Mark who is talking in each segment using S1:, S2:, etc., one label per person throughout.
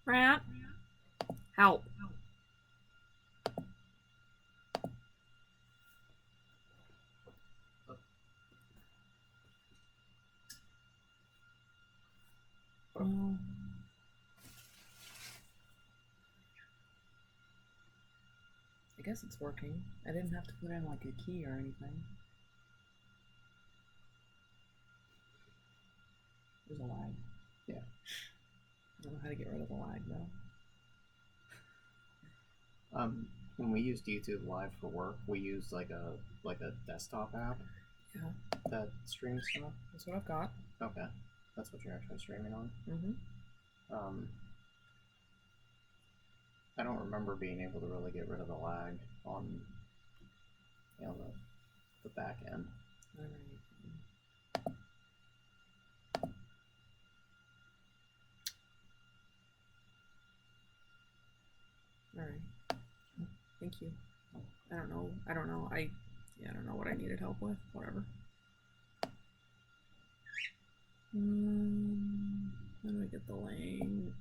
S1: Rat, help. Oh. I guess it's working. I didn't have to put in like a key or anything. There's a lag.
S2: Yeah.
S1: I don't know how to get rid of the lag though.
S2: When we used YouTube Live for work, we used like a desktop app.
S1: Yeah.
S2: That streams stuff.
S1: That's what I've got.
S2: Okay, that's what you're actually streaming on.
S1: Mm-hmm.
S2: I don't remember being able to really get rid of the lag on, the back end.
S1: All right. All right. Thank you. I don't know. I don't know what I needed help with. Whatever. How do I get the link?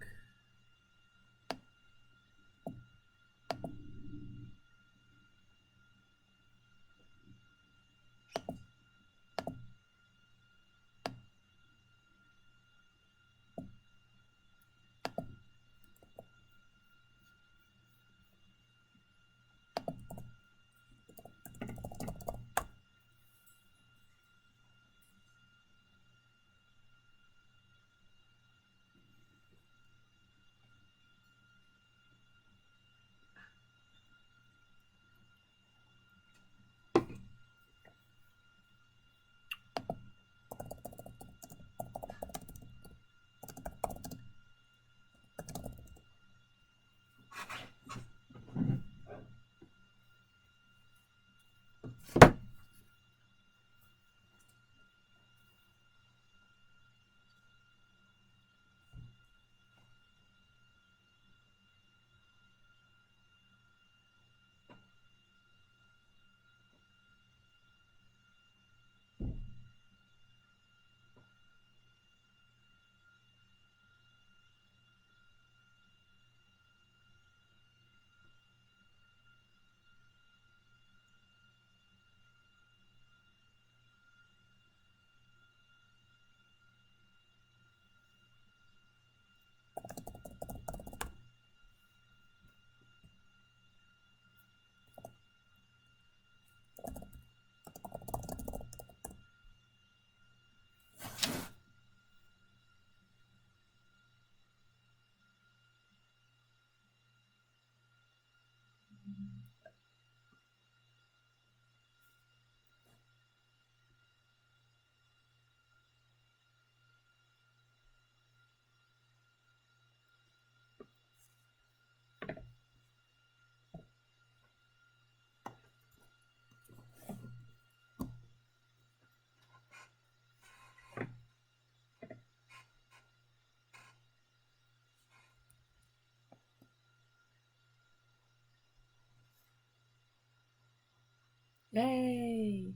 S1: Yay!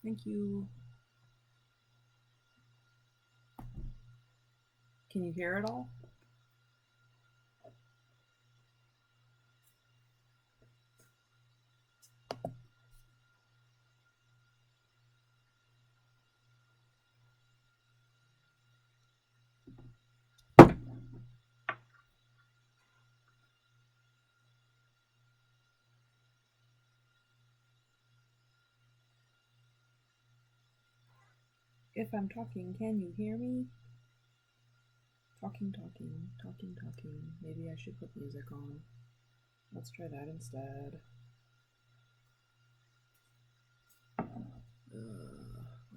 S1: Thank you. Can you hear it all? If I'm talking, can you hear me? Talking, talking, talking, talking. Maybe I should put music on. Let's try that instead. Where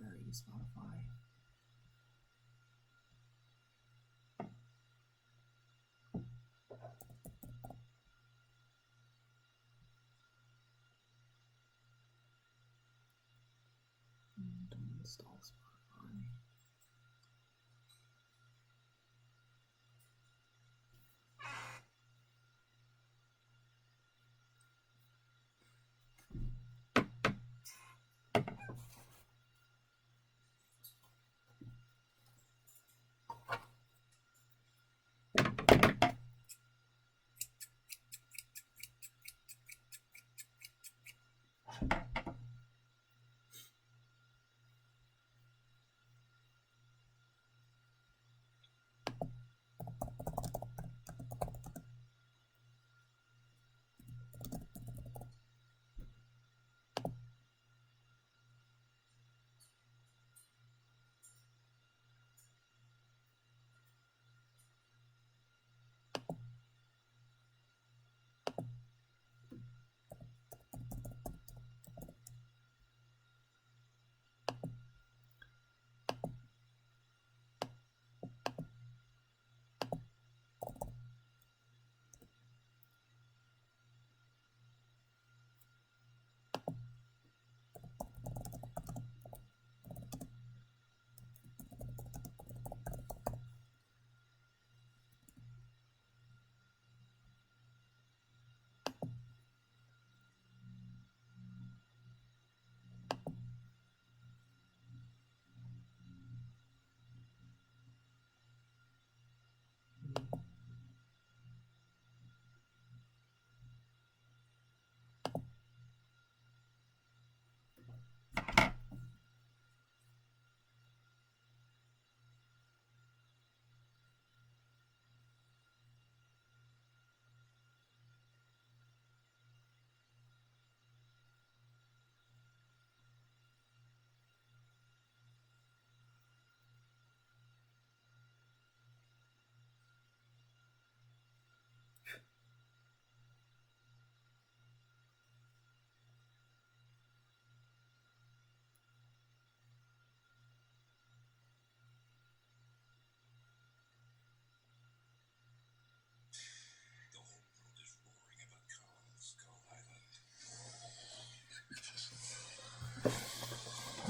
S1: are you, Spotify? Don't install Spotify.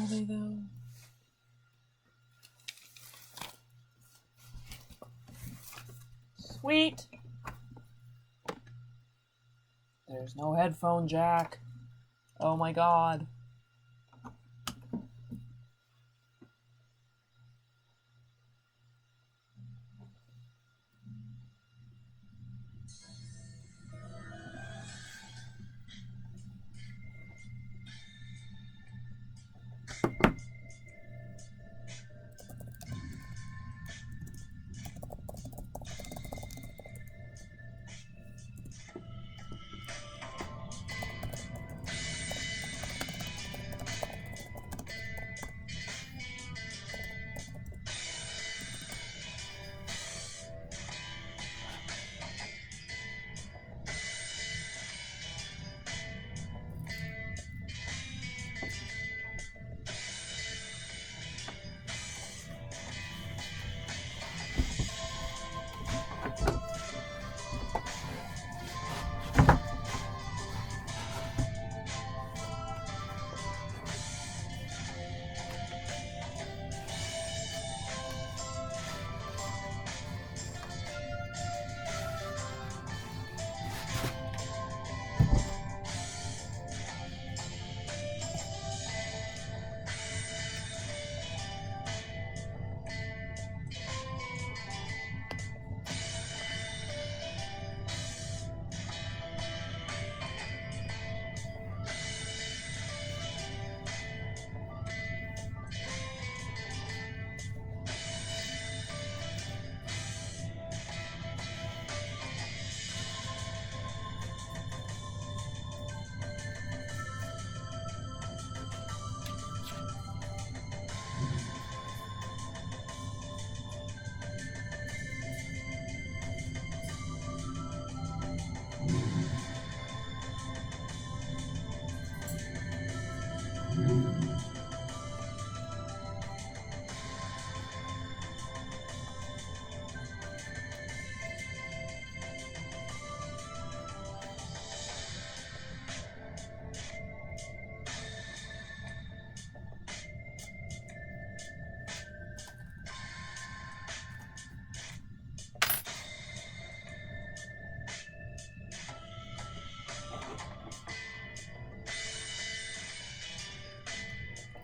S1: Are they though? Sweet. There's no headphone jack. Oh my god.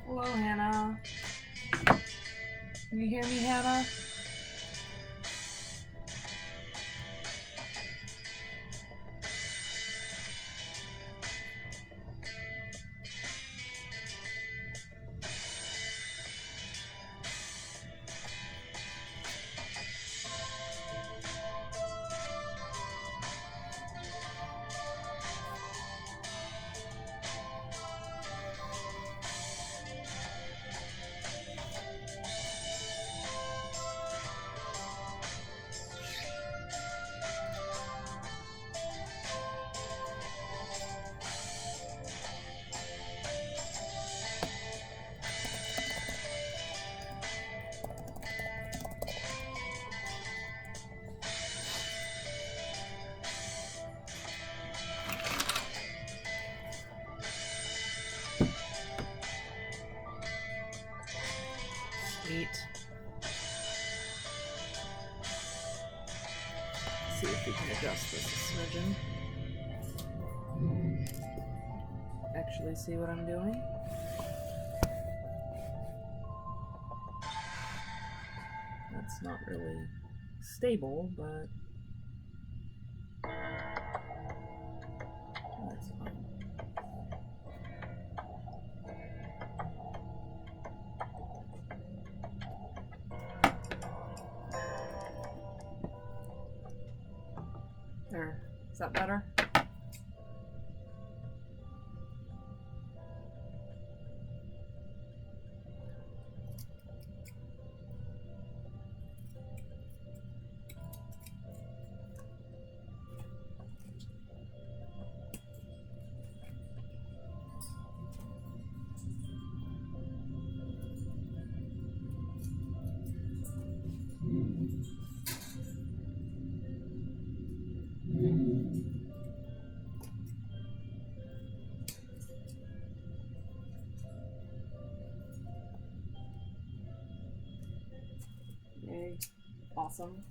S1: Hello, Hannah. Can you hear me, Hannah? Sweet. Let's see if we can adjust this a smidgen. Actually see what I'm doing. That's not really stable, but that's fine. There. Is that better? awesome.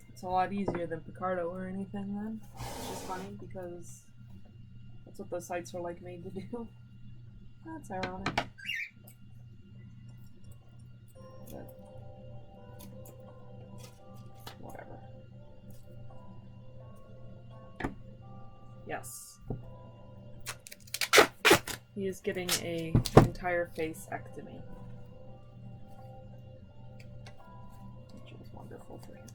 S1: It's a lot easier than Picardo or anything then, which is funny because that's what those sites were like made to do. That's ironic. But whatever. Yes. He is getting an entire face-ectomy. Which is wonderful for him.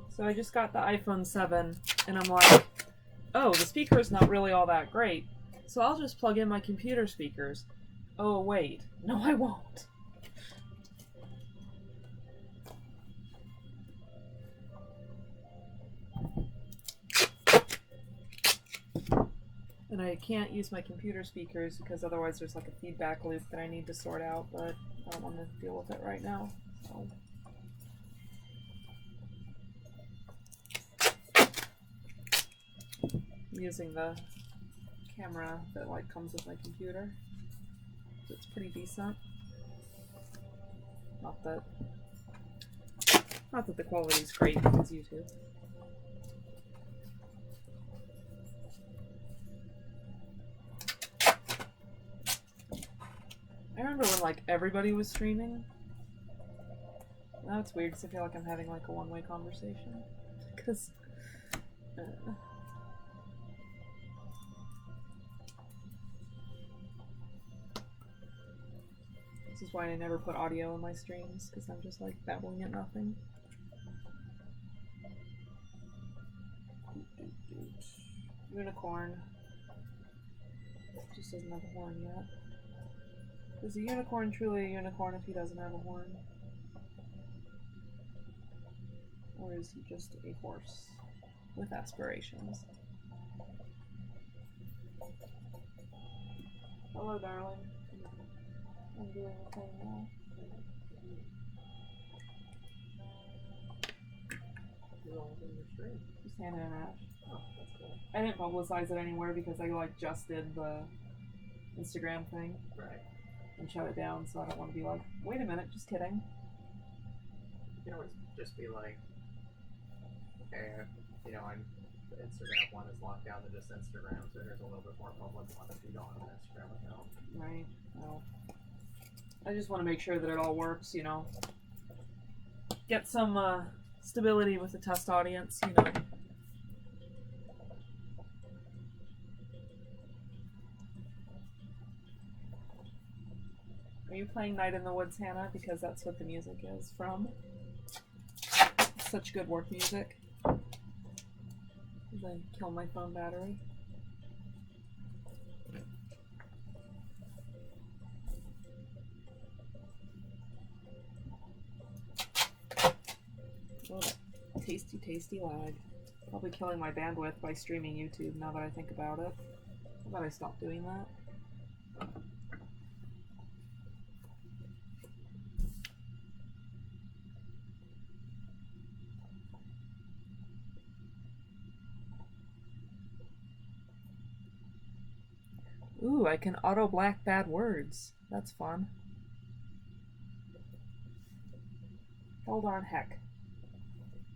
S1: So I just got the iPhone 7, and I'm like, oh, the speaker's not really all that great, so I'll just plug in my computer speakers. Oh, wait. No, I won't. And I can't use my computer speakers because otherwise there's like a feedback loop that I need to sort out, but I don't want to deal with it right now, so... I'm using the camera that like comes with my computer. So it's pretty decent. Not that the quality's great because YouTube. I remember when like everybody was streaming. Now it's weird because I feel like I'm having like a one-way conversation. Because this is why I never put audio in my streams, because I'm just like babbling at nothing. Unicorn. Just doesn't have a horn yet. Is a unicorn truly a unicorn if he doesn't have a horn? Or is he just a horse with aspirations? Hello, darling. I'm doing the thing now. Just Hannah and Ash.
S2: Oh, that's cool.
S1: I didn't publicize it anywhere because I like just did the Instagram thing.
S2: Right.
S1: And shut it down, so I don't want to be like, wait a minute, just kidding.
S2: You can always just be like, okay, you know, the Instagram one is locked down to just Instagram, so here's a little bit more public one if you don't have an Instagram account.
S1: Right. Well, I just want to make sure that it all works, you know. Get some stability with the test audience, you know. Are you playing Night in the Woods, Hannah? Because that's what the music is from. It's such good work music. As I kill my phone battery. Oh, tasty, tasty lag. Probably killing my bandwidth by streaming YouTube now that I think about it. How about I stop doing that? Ooh, I can auto black bad words. That's fun. Hell darn heck.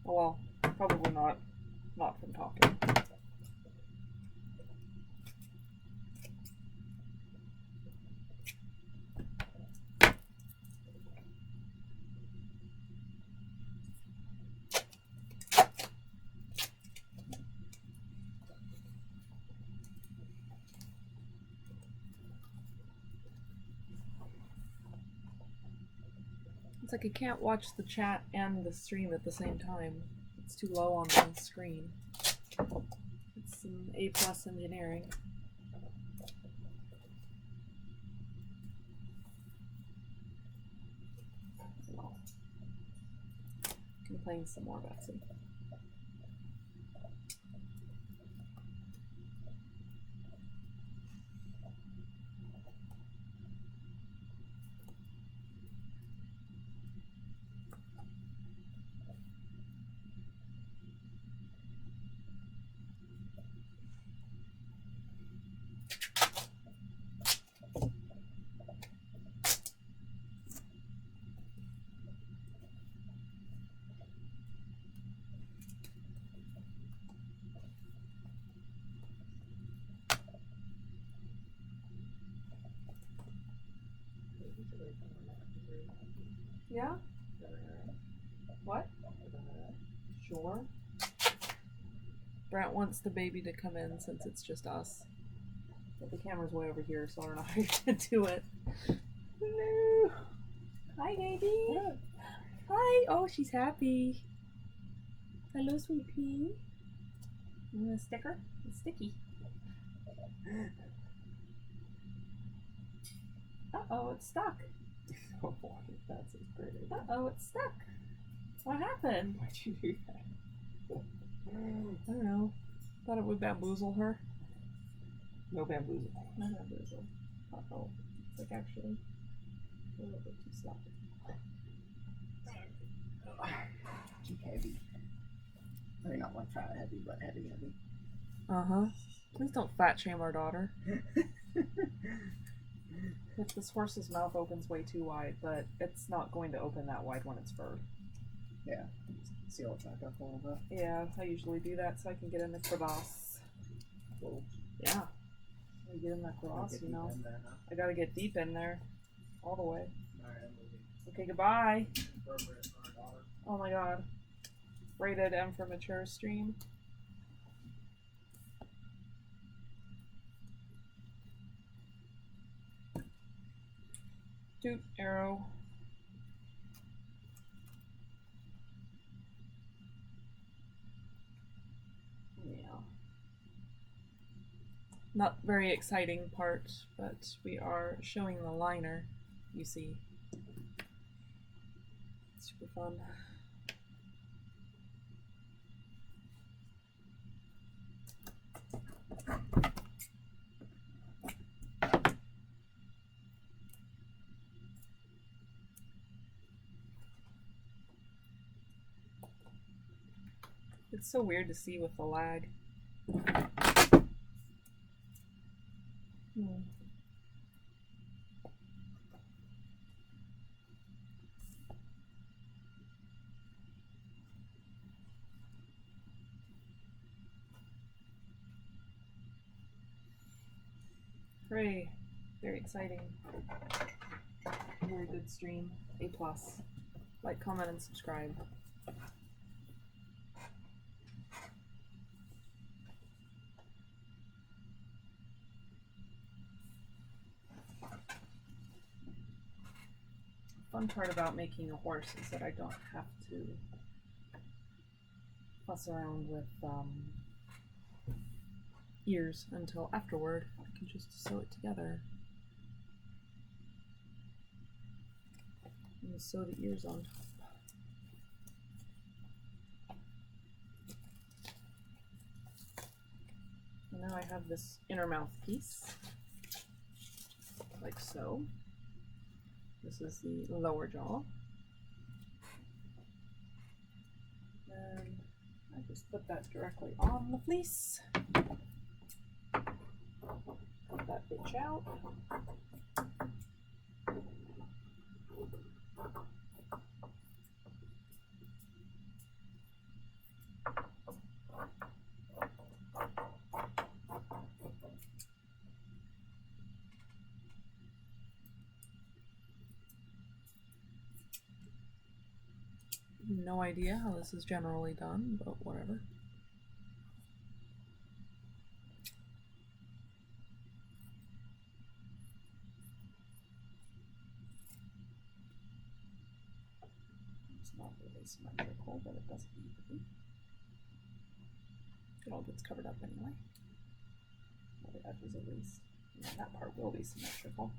S1: Oh well, probably not from talking. It's like I can't watch the chat and the stream at the same time. It's too low on the screen. It's some A+ engineering. Well, complain some more, Betsy. Yeah? What? Sure. Brent wants the baby to come in since it's just us. But the camera's way over here, so I don't know how you're gonna do it. Hello. Hi, baby. Yeah. Hi. Oh, she's happy. Hello, sweet pea. You want a sticker? It's sticky. Uh-oh, it's stuck.
S2: Oh boy, that's a great idea.
S1: Uh-oh, it's stuck. What happened?
S2: Why'd you do that?
S1: I don't know. Thought it would bamboozle her.
S2: No bamboozle.
S1: No bamboozle. Uh-oh. It's like actually a little bit too stuck.
S2: Too heavy. I mean, not like fat heavy, but heavy.
S1: Uh-huh. Please don't fat shame our daughter. If this horse's mouth opens way too wide, but it's not going to open that wide when it's furred.
S2: Yeah. Seal it back up a little bit.
S1: Yeah, I usually do that so I can get in the crevasse.
S2: Whoa.
S1: Yeah. I get in that crevasse, you know.
S2: There, huh?
S1: I gotta get deep in there. All the way.
S2: Alright, I'm moving.
S1: Okay, goodbye.
S2: Appropriate for our daughter.
S1: Oh my god. Rated M for mature stream. Toot arrow. Yeah. Not very exciting part, but we are showing the liner, you see. Super fun. It's so weird to see with the lag. Hooray. Very exciting. Very good stream. A+. Like, comment, and subscribe. Fun part about making a horse is that I don't have to fuss around with ears until afterward. I can just sew it together. And sew the ears on top. And now I have this inner mouth piece, like so. This is the lower jaw. And I just put that directly on the fleece. Put that bitch out. No idea how this is generally done, but whatever. It's not really symmetrical, but it doesn't need to be. It all gets covered up anyway. Well, the edges at least. And that part will be symmetrical.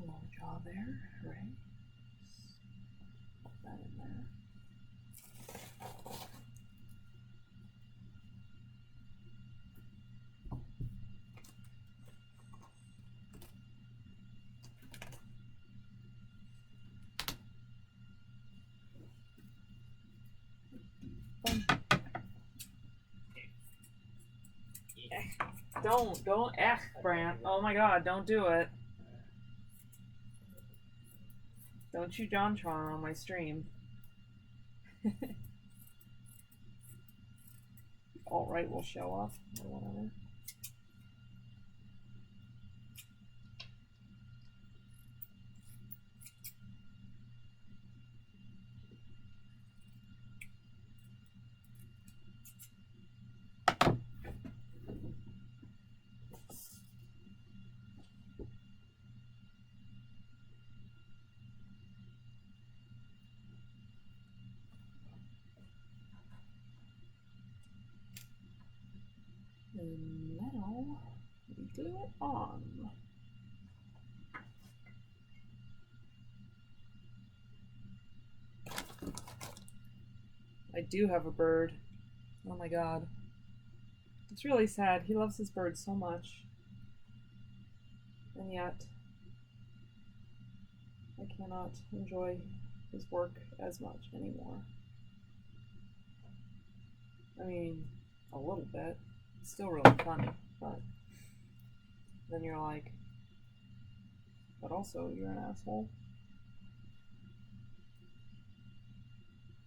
S1: Lower jaw there, right? Put that in there. Fun. don't, Brant. Oh my god, don't do it. Don't you John Tron on my stream. Alt-right will show up or whatever. And now we glue it on. I do have a bird. Oh my god. It's really sad. He loves his bird so much. And yet, I cannot enjoy his work as much anymore. I mean, a little bit. It's still really funny, but then you're like, but also you're an asshole.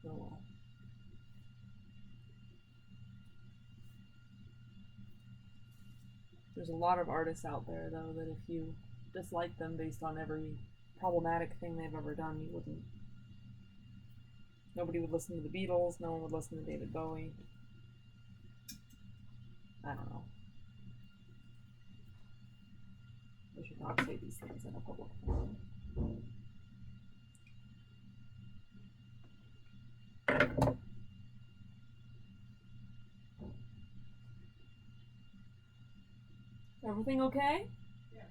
S1: Oh well. There's a lot of artists out there, though, that if you dislike them based on every problematic thing they've ever done, you wouldn't. Nobody would listen to the Beatles, no one would listen to David Bowie. I don't know. I should not say these things in a public forum. Everything okay?
S2: Yeah.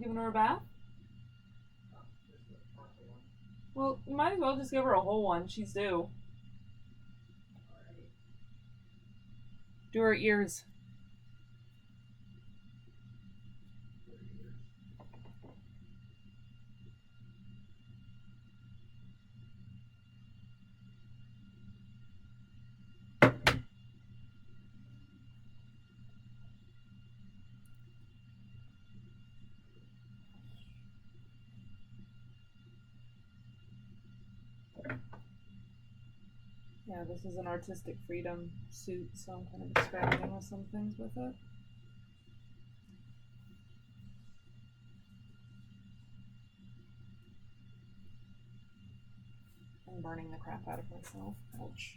S1: Giving her a bath?
S2: Just the partial one.
S1: Well, you might as well just give her a whole one. She's due.
S2: Alright.
S1: Do her ears. Yeah, this is an artistic freedom suit, so I'm kind of experimenting with some things with it. I'm burning the crap out of myself. Ouch.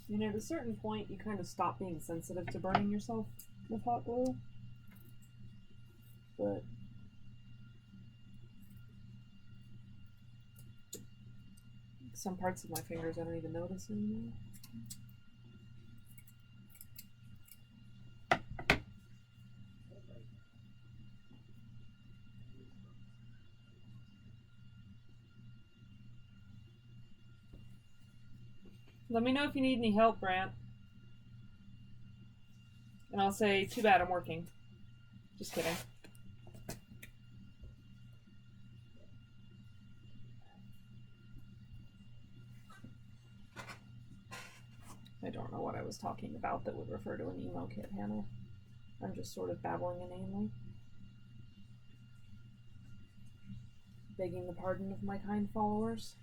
S1: You know, at a certain point, you kind of stop being sensitive to burning yourself with hot glue. But some parts of my fingers I don't even notice anymore. Let me know if you need any help, Brant. And I'll say, too bad, I'm working. Just kidding. I don't know what I was talking about that would refer to an emo kit, Hannah. I'm just sort of babbling inanely. Begging the pardon of my kind followers.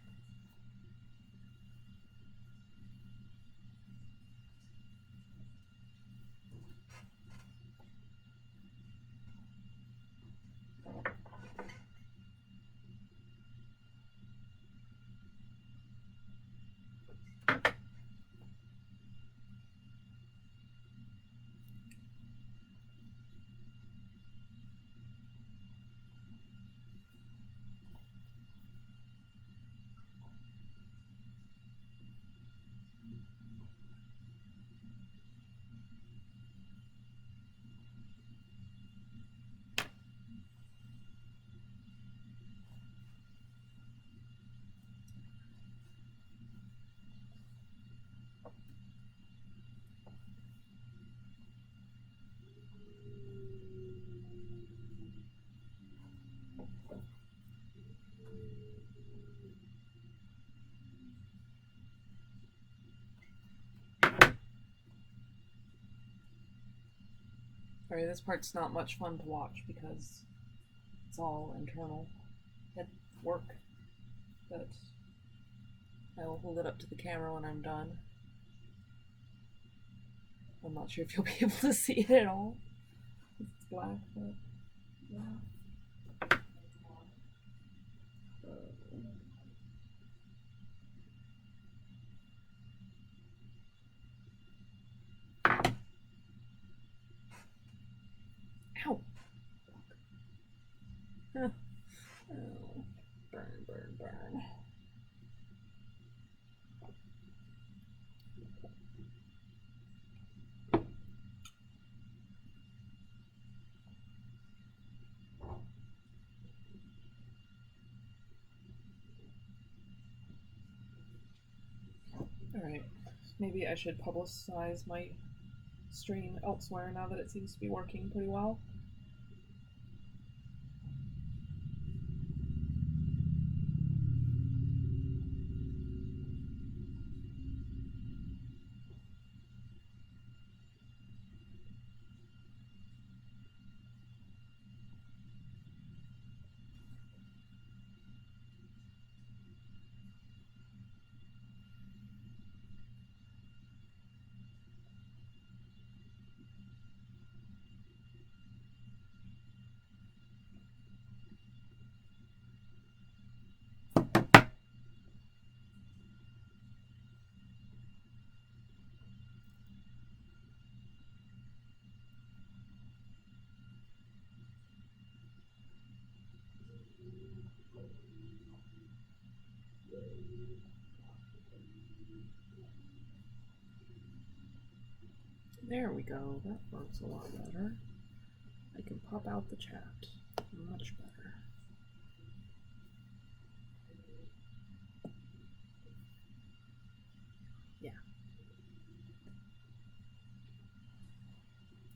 S1: Sorry, this part's not much fun to watch because it's all internal head work, but I will hold it up to the camera when I'm done. I'm not sure if you'll be able to see it at all. It's black, but yeah. Ow! Oh, burn, burn, burn. Alright, maybe I should publicize my stream elsewhere now that it seems to be working pretty well. There we go, that works a lot better. I can pop out the chat. Much better. Yeah.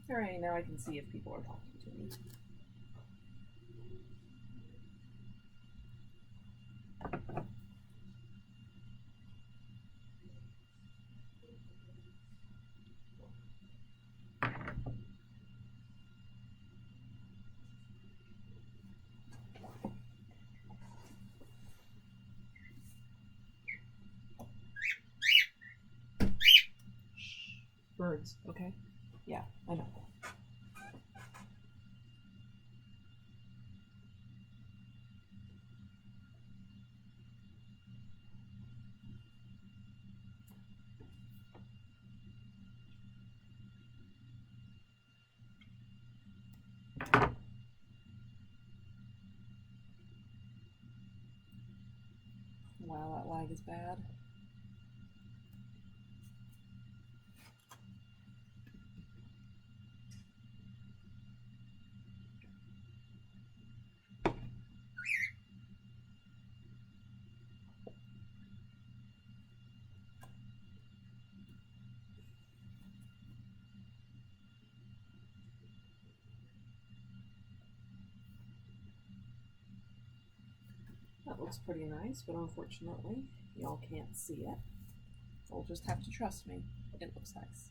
S1: Alright, now I can see if people are talking to me. Birds, okay? Yeah, I know. Wow, that lag is bad. That looks pretty nice, but unfortunately, y'all can't see it. You'll just have to trust me. It looks nice.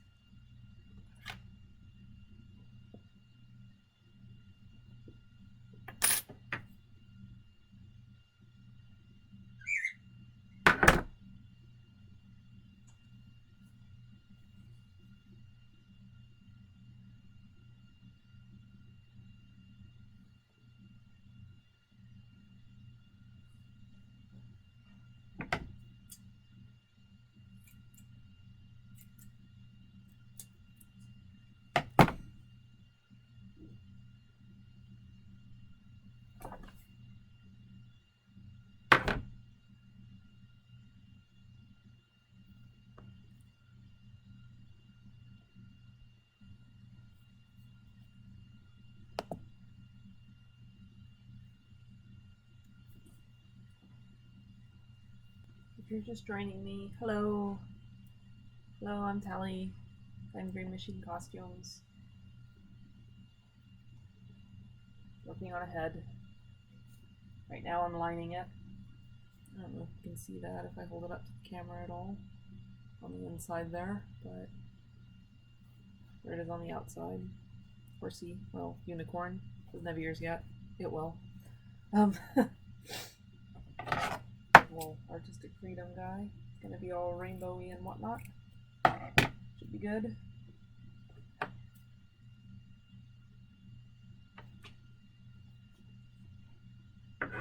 S1: If you're just joining me, hello. Hello, I'm Tally. I'm Green Machine Costumes. Working on a head. Right now I'm lining it. I don't know if you can see that if I hold it up to the camera at all. On the inside there, but there it is on the outside. Horsey, well, unicorn. Doesn't have ears yet. It will. Little artistic freedom guy. It's gonna be all rainbowy and whatnot. Should be good. I'm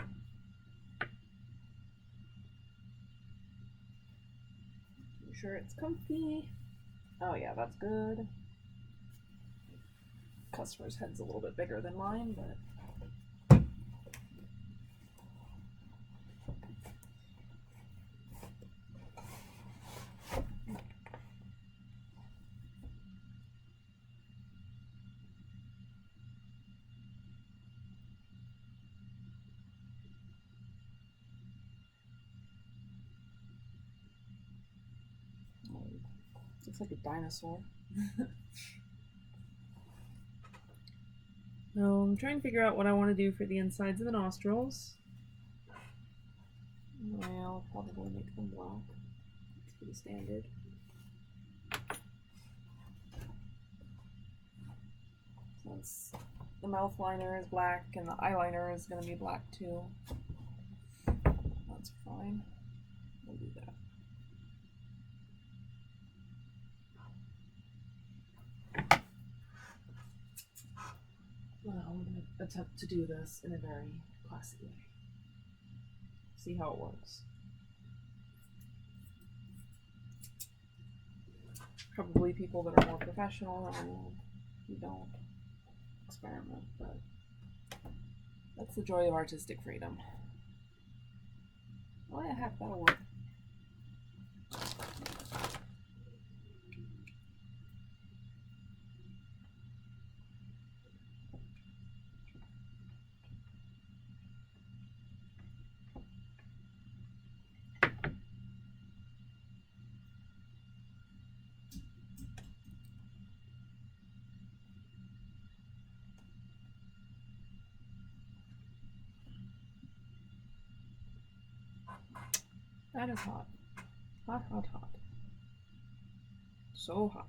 S1: sure it's comfy. Oh yeah, that's good. Customer's head's a little bit bigger than mine, but looks like a dinosaur. No, I'm trying to figure out what I want to do for the insides of the nostrils. I'll probably make them black. It's pretty standard. Since the mouth liner is black and the eyeliner is going to be black too. That's fine. We'll do that. Well, I'm going to attempt to do this in a very classy way. See how it works. Probably people that are more professional and who don't experiment, but that's the joy of artistic freedom. Oh yeah, heck, that'll work. That is hot. Hot, hot, hot. So hot.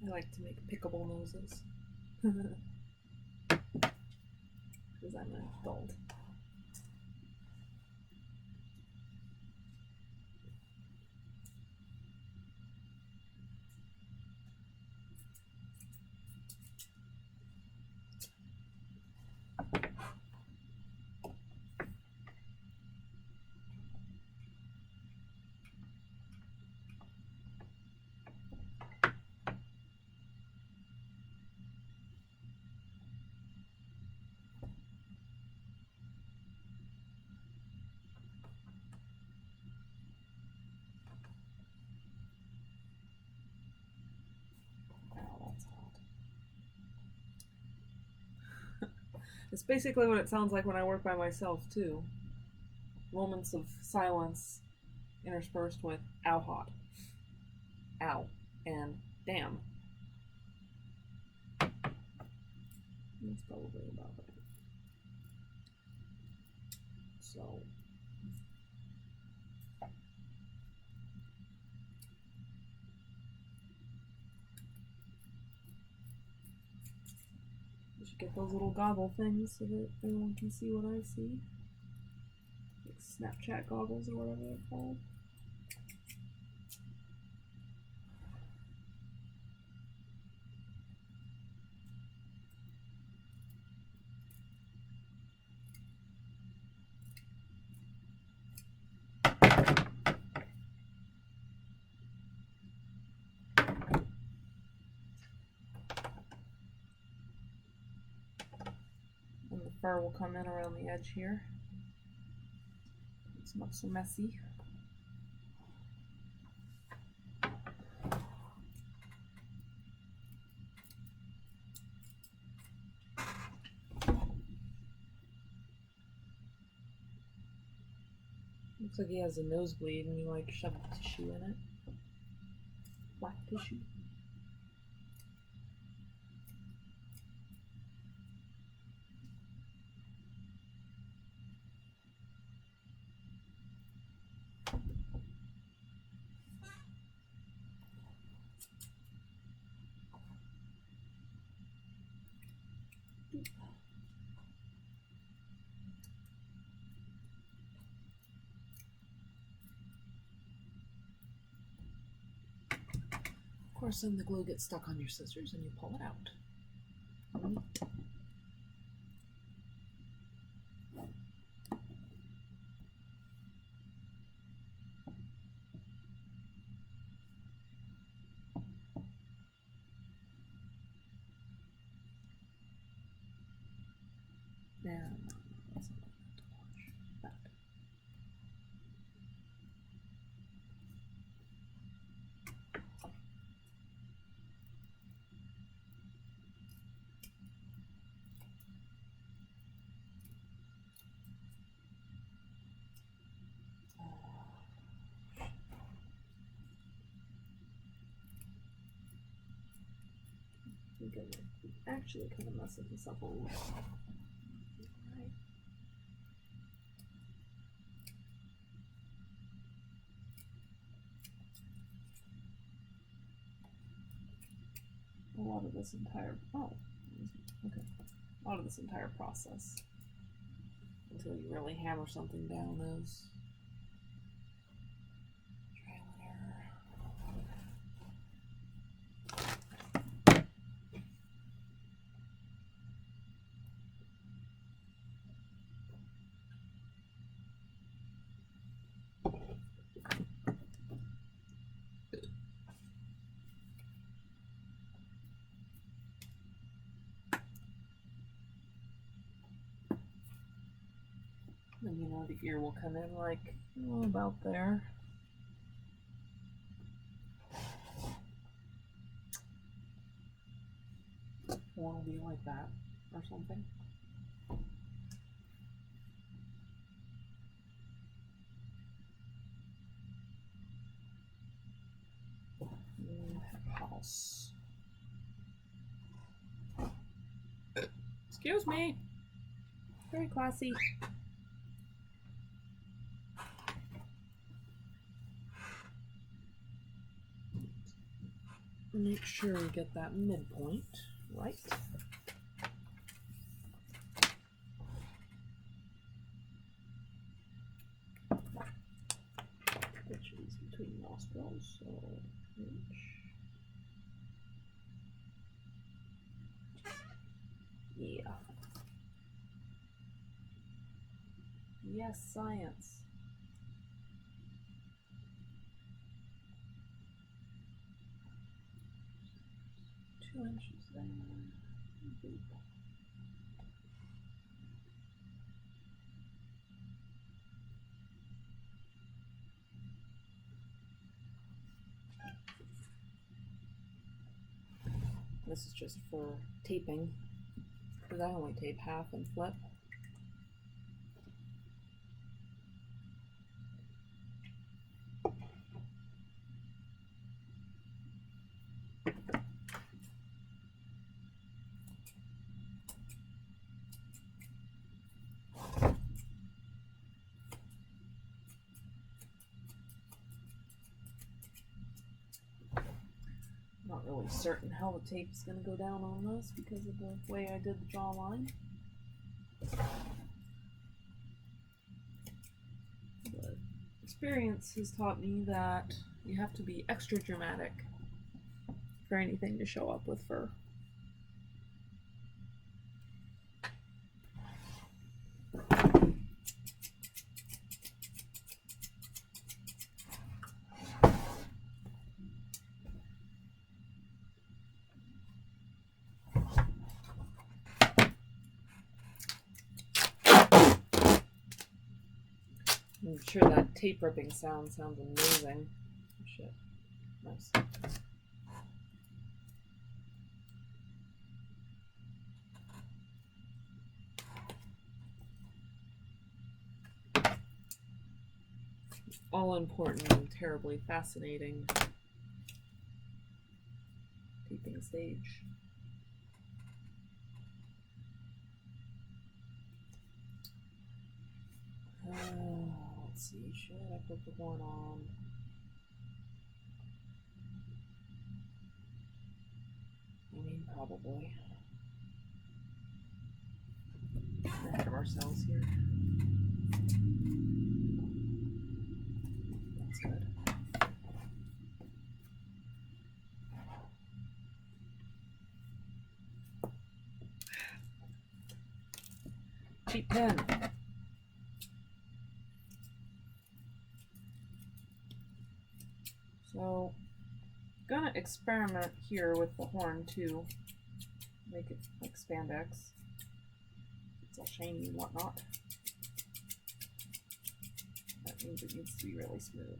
S1: I like to make pickable noses. Because I'm an adult. It's basically what it sounds like when I work by myself, too. Moments of silence interspersed with ow hot, ow, and damn. That's probably about right. So. Get those little goggle things so that everyone can see what I see. Like Snapchat goggles or whatever they're called. fur will come in around the edge here. It's not so messy. Looks like he has a nosebleed and you like shoved tissue in it. Black tissue. Of course, then the glue gets stuck on your scissors and you pull it out. And let's watch that. I think I'm actually kind of messing this up a little. Right. A lot of this entire a lot of this entire process until you really hammer something down is trial and error. And you know, the ear will come in like about there. One will be like that or something. House. Excuse me. Very classy. Make sure we get that midpoint right. Which is between nostrils, so inch. Yeah. Yes, science. Inches there. This is just for taping, because I only tape half and flip. Not really certain how the tape is going to go down on this because of the way I did the jawline. But experience has taught me that you have to be extra dramatic for anything to show up with fur. I'm sure that tape ripping sounds amazing. Oh, shit. Nice. All important and terribly fascinating taping stage. Let's see, should I put the horn on? I mean, probably. Ahead of ourselves here. That's good. Cheap pen. So, gonna experiment here with the horn too. Make it like spandex. It's all shiny and whatnot. That means it needs to be really smooth.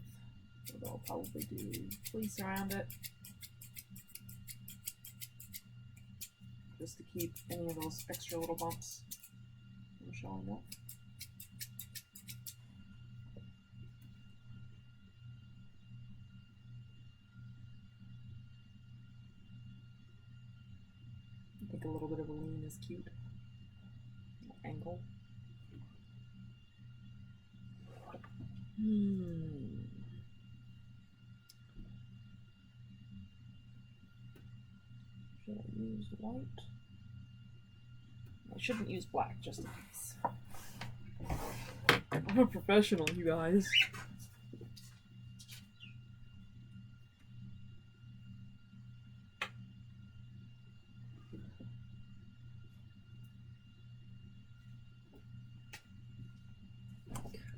S1: So they'll probably do fleece around it. Just to keep any of those extra little bumps from showing up. I think a little bit of a lean is cute. Angle. Should I use white? I shouldn't use black, just in case. I'm a professional, you guys.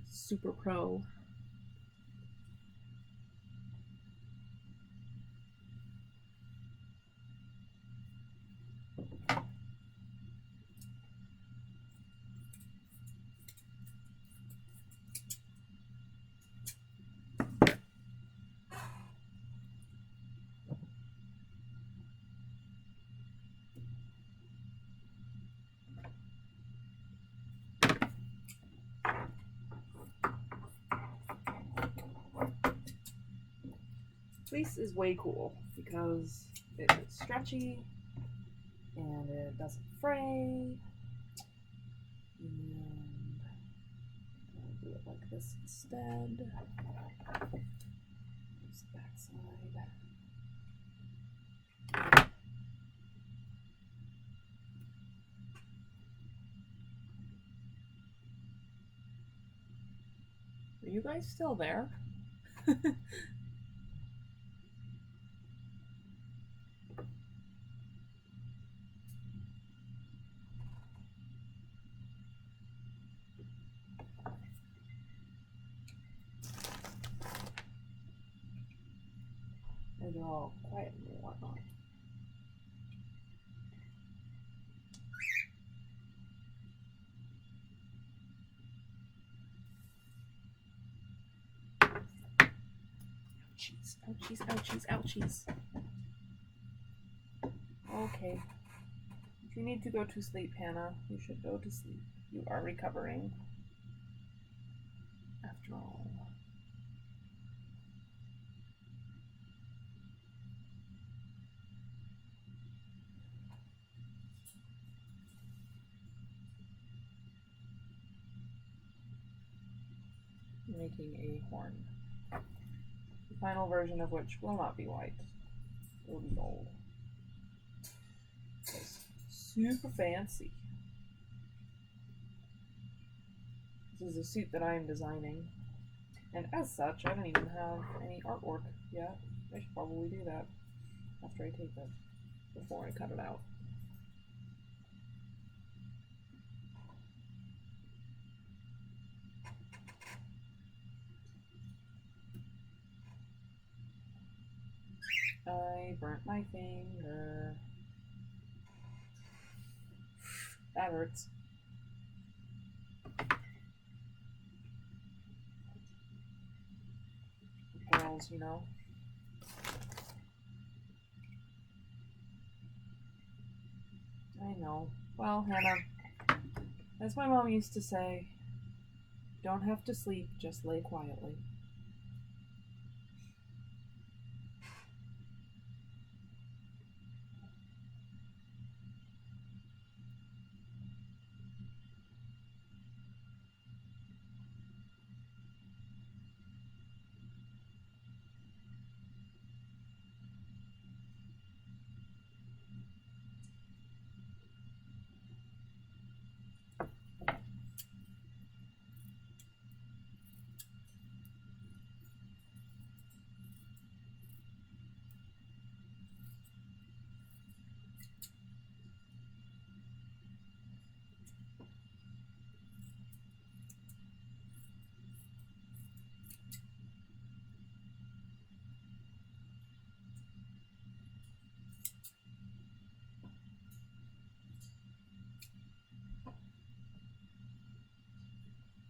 S1: Super pro. Fleece is way cool because it's stretchy and it doesn't fray. And I'll do it like this instead. Use the back side. Are you guys still there? And they're all quiet and whatnot. Ouchies, ouchies, ouchies, ouchies. Okay. If you need to go to sleep, Hannah, you should go to sleep. You are recovering. After all. Making a horn. The final version of which will not be white. It will be gold. It's super fancy. This is a suit that I am designing. And as such, I don't even have any artwork yet. I should probably do that after I tape it, before I cut it out. I burnt my finger. That hurts. professionals, you know. I know. Well, Hannah, as my mom used to say, you don't have to sleep, just lay quietly.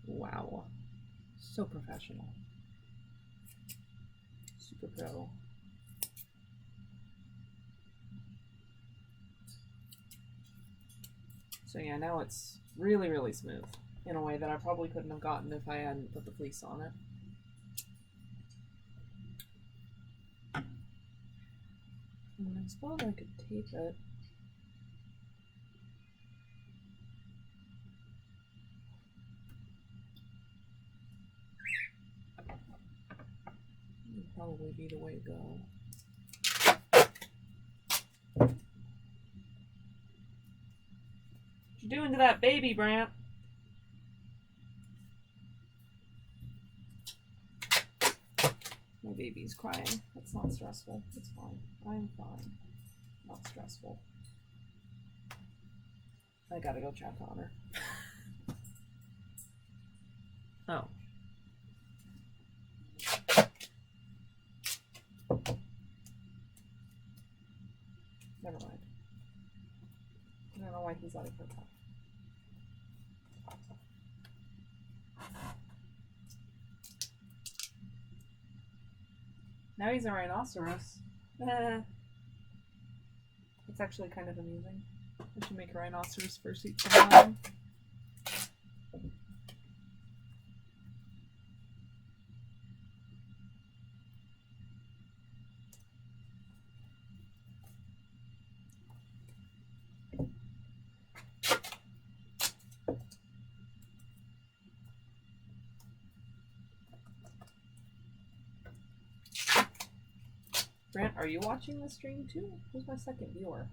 S1: Wow. So professional. Super pro. So yeah, now it's really, really smooth in a way that I probably couldn't have gotten if I hadn't put the fleece on it. And I suppose I could tape it. Would probably be the way to go. What you doing to that baby, Brant? My baby's crying. It's not stressful. It's fine. I'm fine. Not stressful. I gotta go check on her. Oh. Never mind. I don't know why he's letting her talk. Now he's a rhinoceros. It's actually kind of amusing. I should make a rhinoceros fursuit sometime. Brant, are you watching the stream too? Who's my second viewer?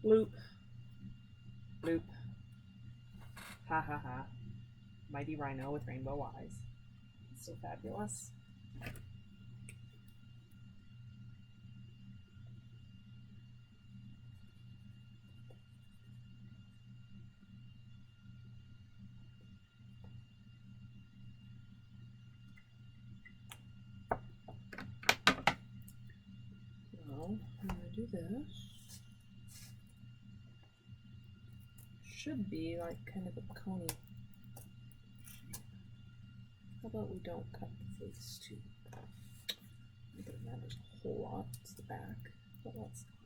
S1: Bloop. Bloop. Ha ha ha. Mighty rhino with rainbow eyes. It's so fabulous. So, I'm going to do this. Should be like kind of a coney shape. How about we don't cut the fleece too? Not that it matters a whole lot. It's the back, but let's not.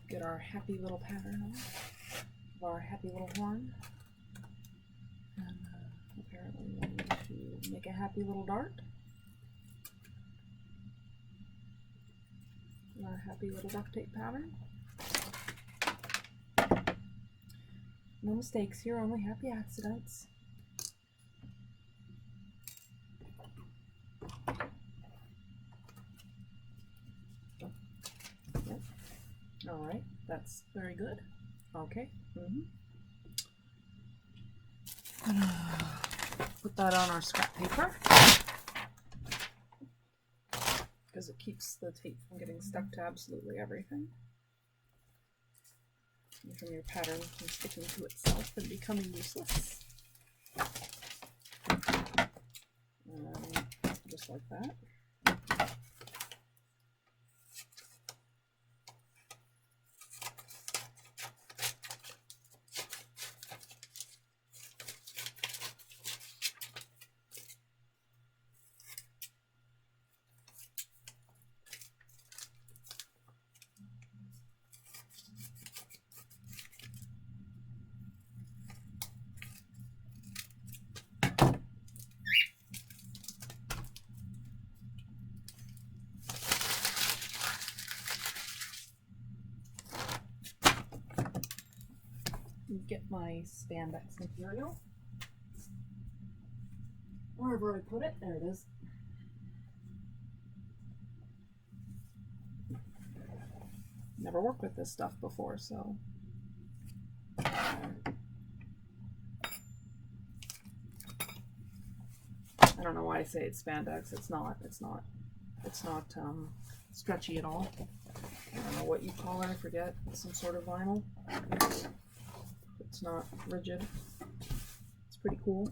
S1: Get our happy little pattern on of our happy little horn. And apparently we need to make a happy little dart. And our happy little duct tape pattern. No mistakes here, only happy accidents. All right, that's very good. Okay. Put that on our scrap paper because it keeps the tape from getting stuck to absolutely everything. And from your pattern from sticking to itself and becoming useless. Just like that. Get my spandex material. Wherever I put it, there it is. Never worked with this stuff before, so I don't know why I say it's spandex. It's not stretchy at all. I don't know what you call it, I forget. Some sort of vinyl. It's not rigid. It's pretty cool.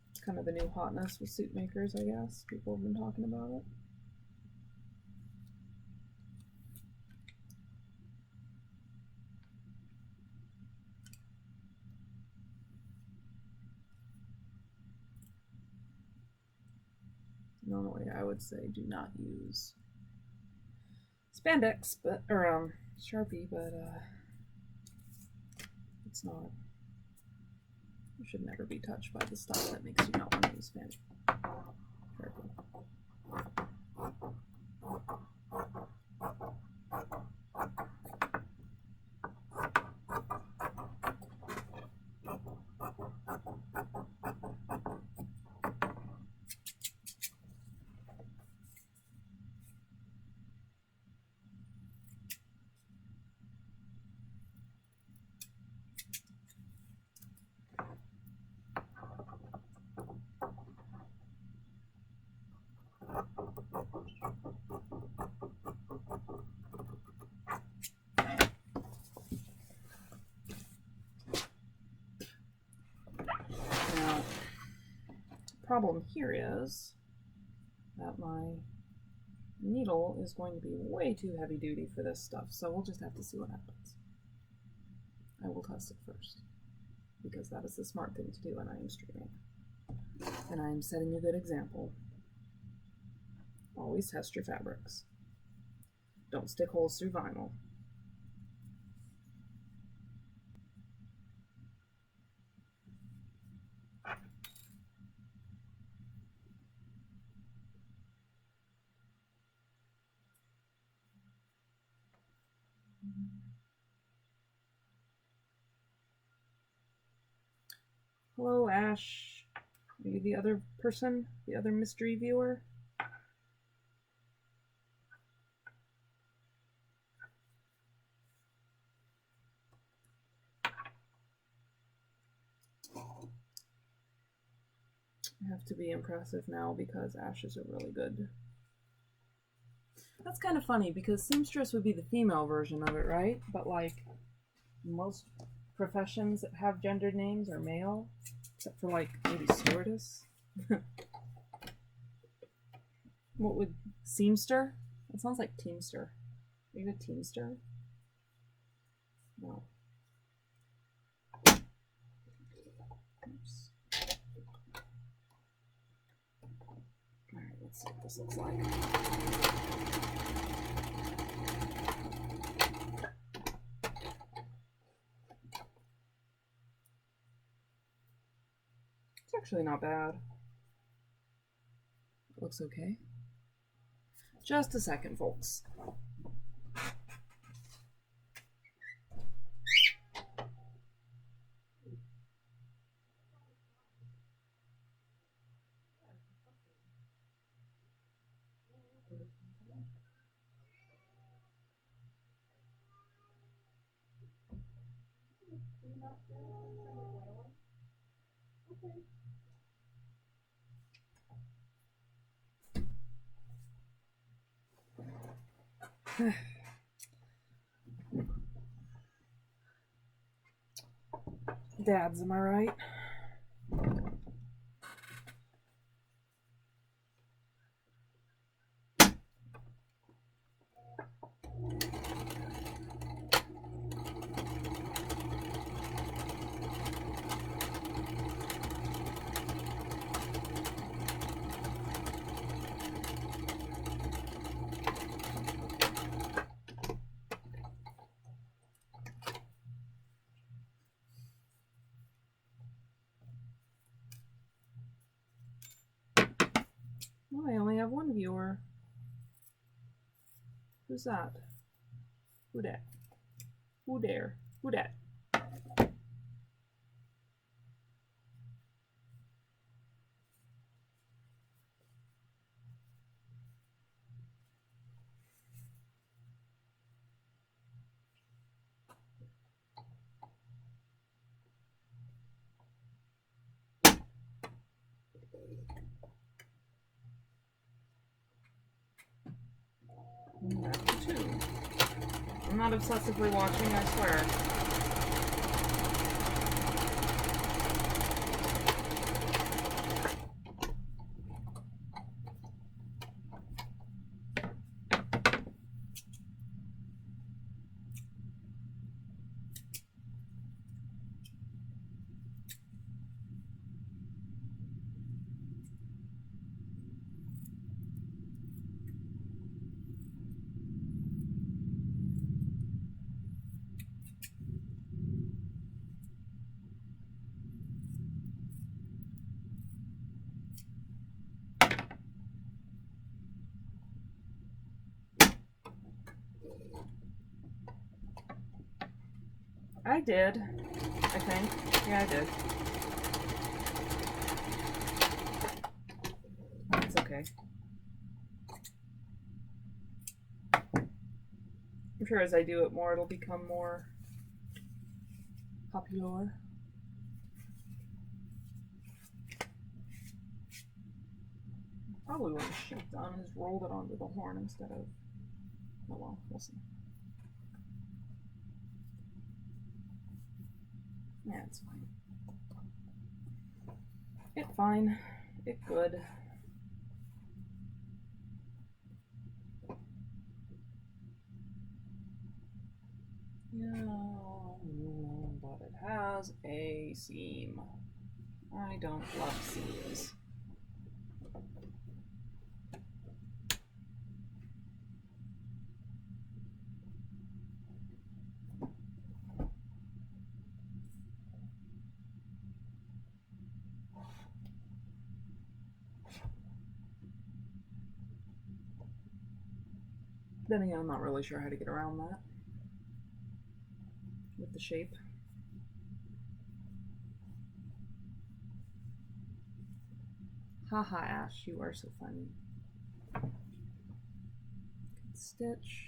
S1: It's kind of the new hotness with suit makers, I guess. People have been talking about it. Normally I would say do not use spandex, but or Sharpie, but it's not. You should never be touched by the stuff that makes you not want to use spandex. Very cool. Now, the problem here is that my needle is going to be way too heavy duty for this stuff, so we'll just have to see what happens. I will test it first, because that is the smart thing to do when I am streaming. And I am setting a good example. Always test your fabrics. Don't stick holes through vinyl. Hello, Ash. Are you the other person? The other mystery viewer? I have to be impressive now because ashes are really good. That's kind of funny because seamstress would be the female version of it, right? But like most professions that have gendered names are male, except for like maybe stewardess. What would seamster? It sounds like teamster. Are you a teamster? No. Oops. Alright, let's see what this looks like. It's actually not bad. It looks okay. Just a second, folks. Dads, am I right? Oh, I only have one viewer. Who's that? Who dat? Who there? Who dat? That's 2. I'm not obsessively watching, I swear. I did. I think. Yeah, I did. It's okay. I'm sure as I do it more, it'll become more popular. Probably what I should have done is rolled it onto the horn instead of... Oh well, we'll see. Yeah, it's fine. It fine. It good. Yeah, but it has a seam. I don't love seams. Then again, I'm not really sure how to get around that with the shape. Haha, Ash, you are so funny. Stitch.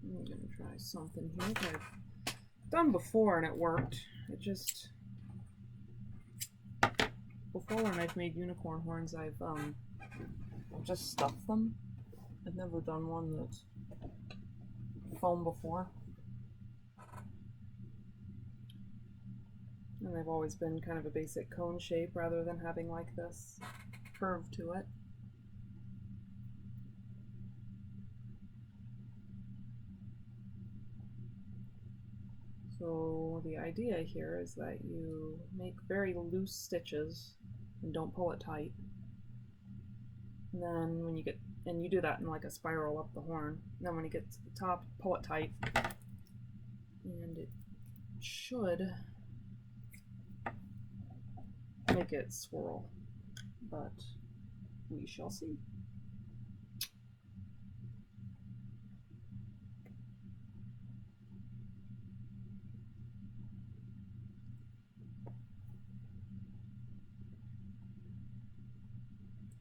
S1: I'm gonna try something here that I've done before and it worked. It just... Before when I've made unicorn horns, I've just stuffed them. I've never done one that's foam before. And they've always been kind of a basic cone shape rather than having like this curve to it. So the idea here is that you make very loose stitches and don't pull it tight. And then when you get And you do that in like a spiral up the horn. And then when you get to the top, pull it tight. And it should make it swirl. But we shall see.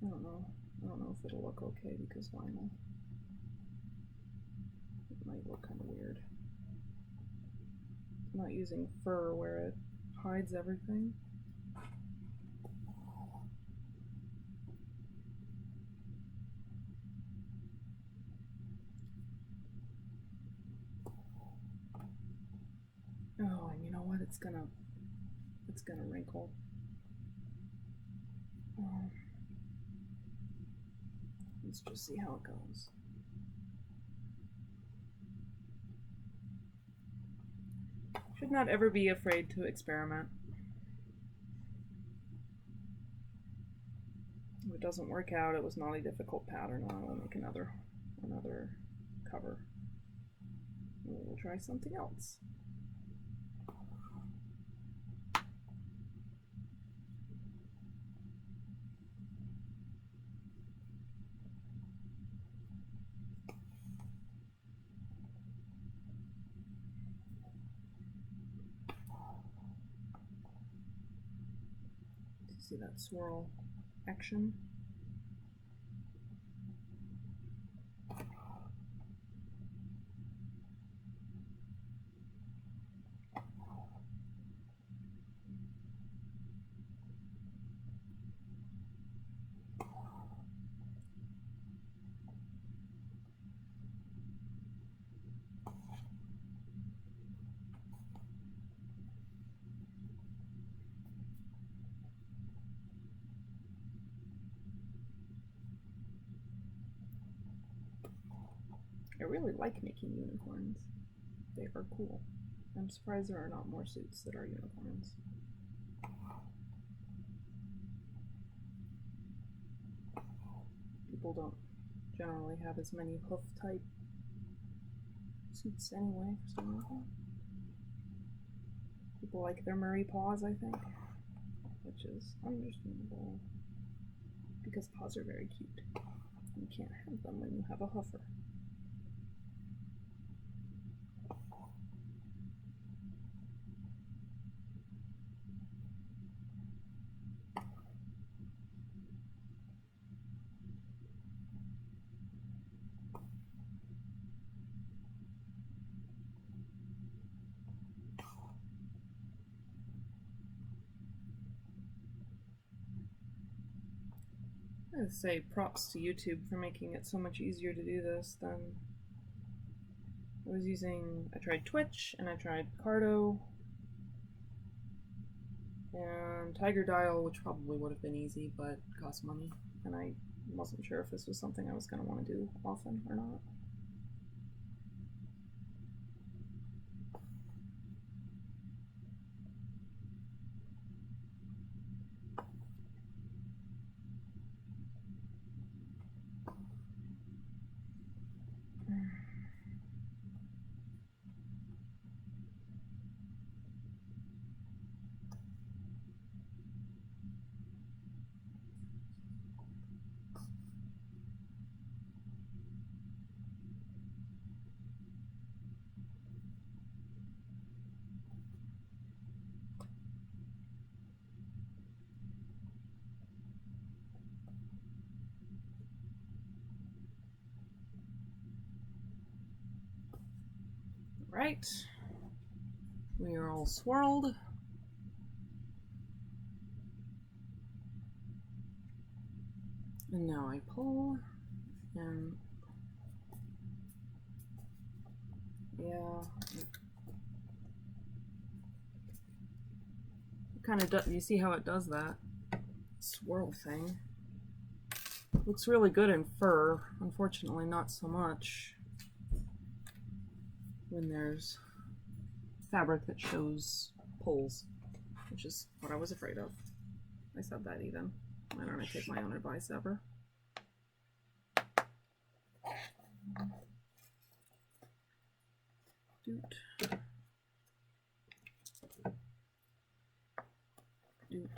S1: I don't know if it'll look okay because vinyl. It might look kind of weird. I'm not using fur where it hides everything. Oh, and you know what? It's gonna wrinkle. Let's just see how it goes. Should not ever be afraid to experiment. If it doesn't work out, it was not a difficult pattern. I will make another cover. We'll try something else. See that swirl action? I really like making unicorns. They are cool. I'm surprised there are not more suits that are unicorns. People don't generally have as many hoof type suits anyway, for some reason. People like their Murray paws, I think, which is understandable because paws are very cute. You can't have them when you have a hoofer. I would say props to YouTube for making it so much easier to do this than I tried Twitch and I tried Cardo and Tiger Dial, which probably would have been easy but cost money, and I wasn't sure if this was something I was going to want to do often or not. Right, we are all swirled. And now I pull, and yeah, kind of does. You see how it does that swirl thing? Looks really good in fur. Unfortunately, not so much when there's fabric that shows pulls, which is what I was afraid of. I said that even. Why don't I take my own advice ever? Doot. Doot.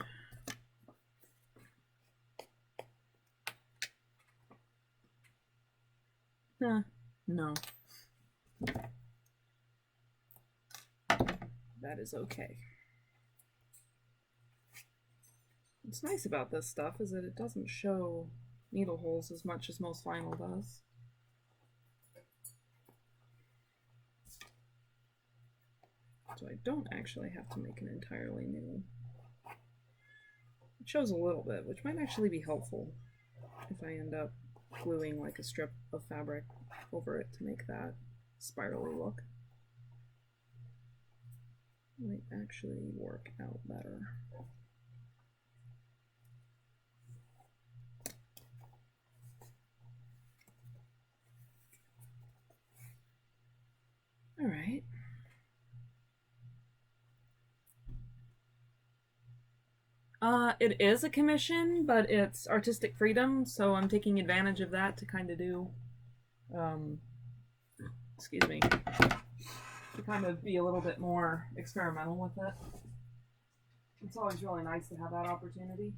S1: No. That is okay. What's nice about this stuff is that it doesn't show needle holes as much as most vinyl does. So I don't actually have to make an entirely new. It shows a little bit, which might actually be helpful if I end up gluing like a strip of fabric over it to make that spirally look. Might actually work out better. All right. It is a commission, but it's artistic freedom, so I'm taking advantage of that to kind of do, excuse me, to kind of be a little bit more experimental with it. It's always really nice to have that opportunity.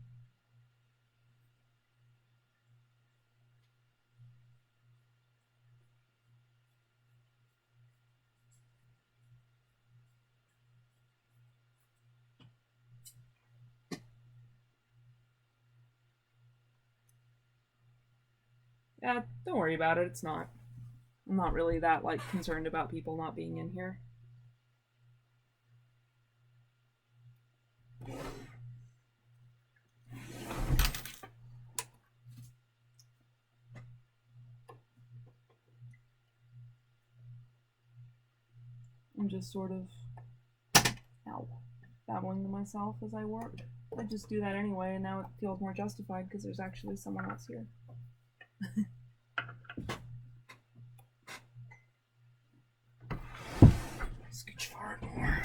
S1: Yeah, don't worry about it. It's not. I'm not really that like concerned about people not being in here. I'm just sort of, babbling to myself as I work. I just do that anyway, and now it feels more justified because there's actually someone else here. Scooch forward more.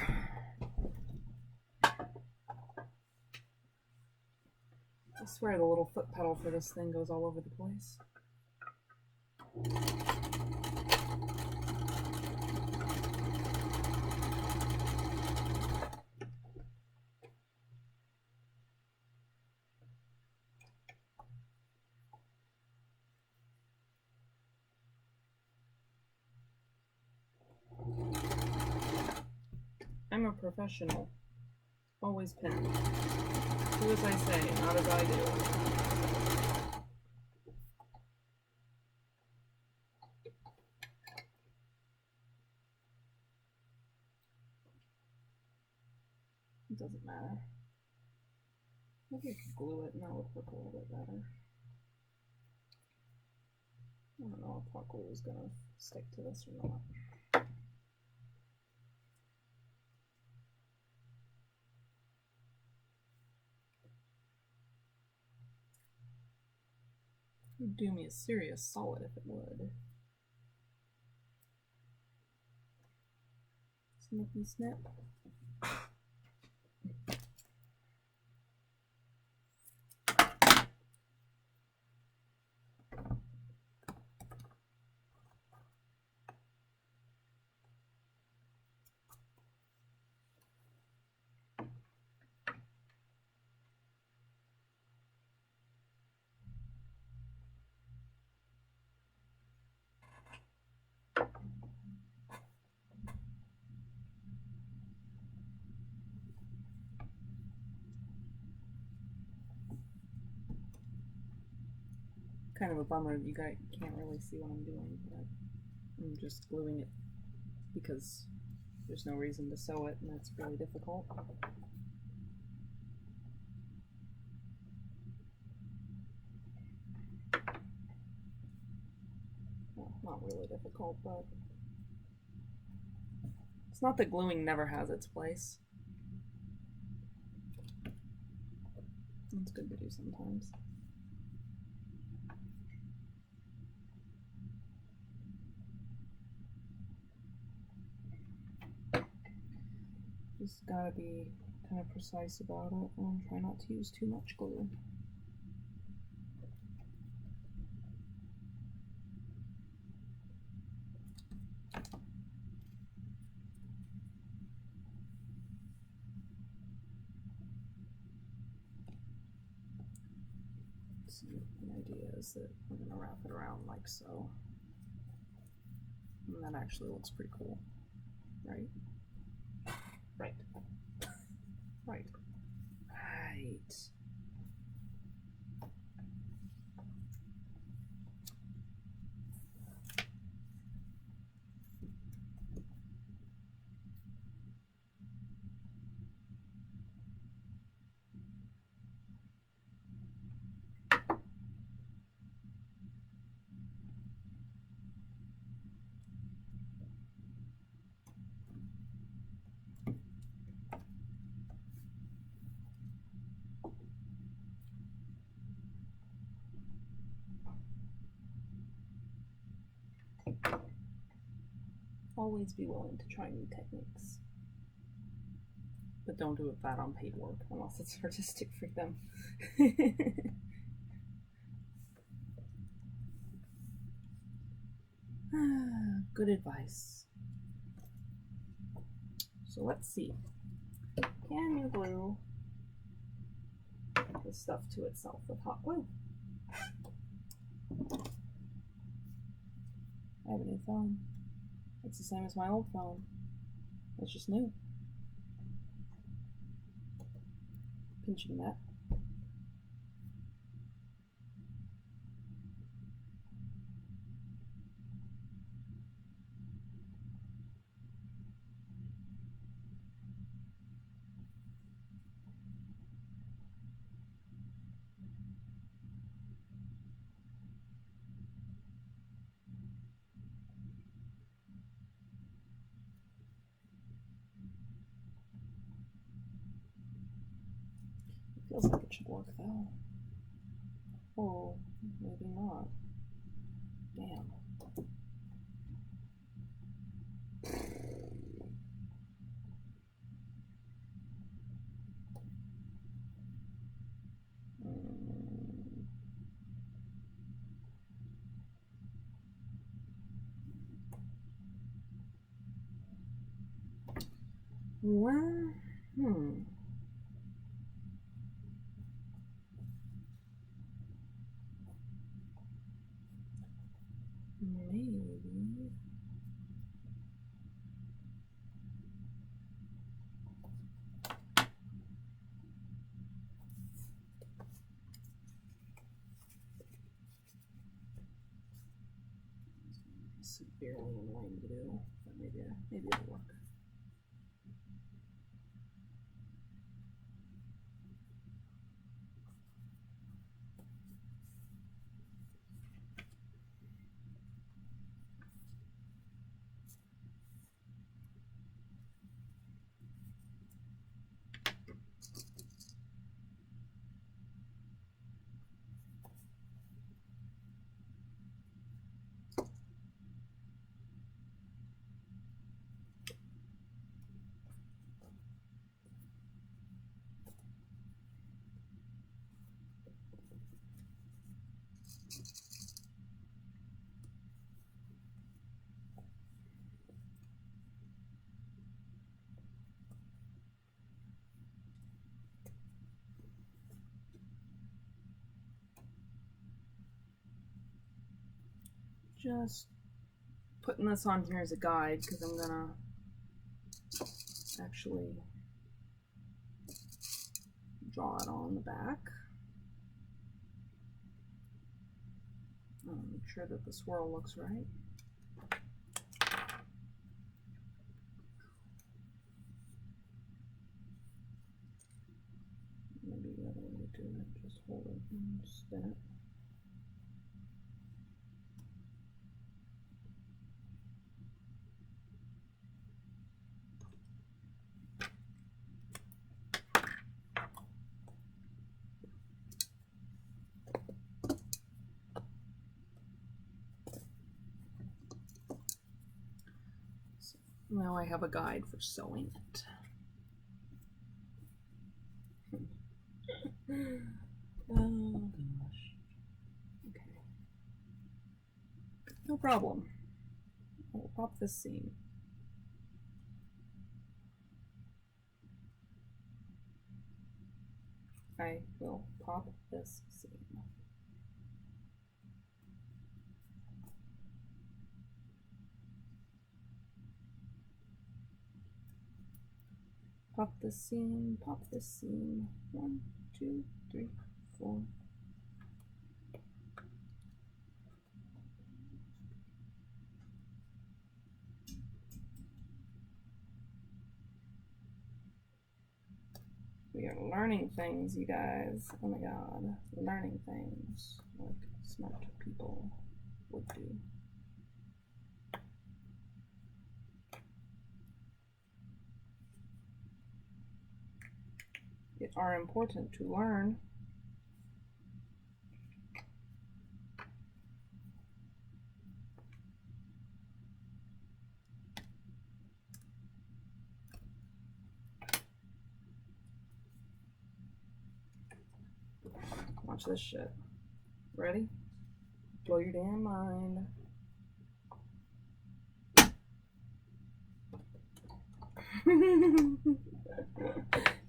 S1: I swear the little foot pedal for this thing goes all over the place. I'm a professional. Always pin. Do as I say, not as I do. It doesn't matter. Maybe I could glue it and that would look a little bit better. I don't know if hot glue is gonna stick to this or not. It would do me a serious solid if it would. Snippy snip. Kind of a bummer you guys can't really see what I'm doing, but I'm just gluing it because there's no reason to sew it, and that's really difficult. Well, not really difficult, but it's not that gluing never has its place. It's good to do sometimes. Just gotta be kind of precise about it and try not to use too much glue. So the idea is that we're going to wrap it around like so. And that actually looks pretty cool, right? Right. Right. Right. Always be willing to try new techniques. But don't do that on paid work unless it's artistic freedom. Good advice. So let's see. Can you glue the stuff to itself with hot glue? I have a new phone. It's the same as my old phone. It's just new. Pinching that. Feels like it should work though. Oh, maybe not. Damn. Well, maybe. Severely annoying to do, but maybe it'll work. Just putting this on here as a guide because I'm gonna actually draw it on the back. Make sure that the swirl looks right. Maybe the other way to do it, just hold it and spin it. Now I have a guide for sewing it. Oh gosh. Okay. No problem. I'll pop this seam. I will pop this seam. Pop this seam, pop this seam. 1, 2, 3, 4. We are learning things, you guys. Oh my god. Learning things like smart people would do. It are important to learn. Watch this shit. Ready? Blow your damn mind.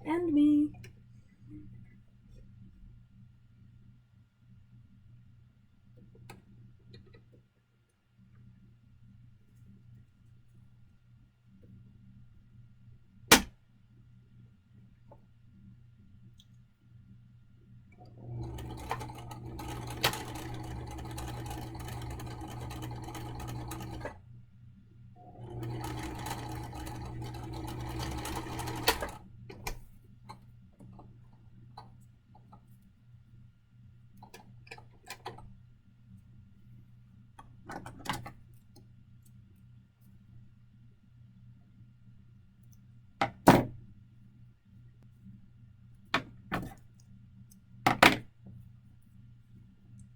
S1: And me.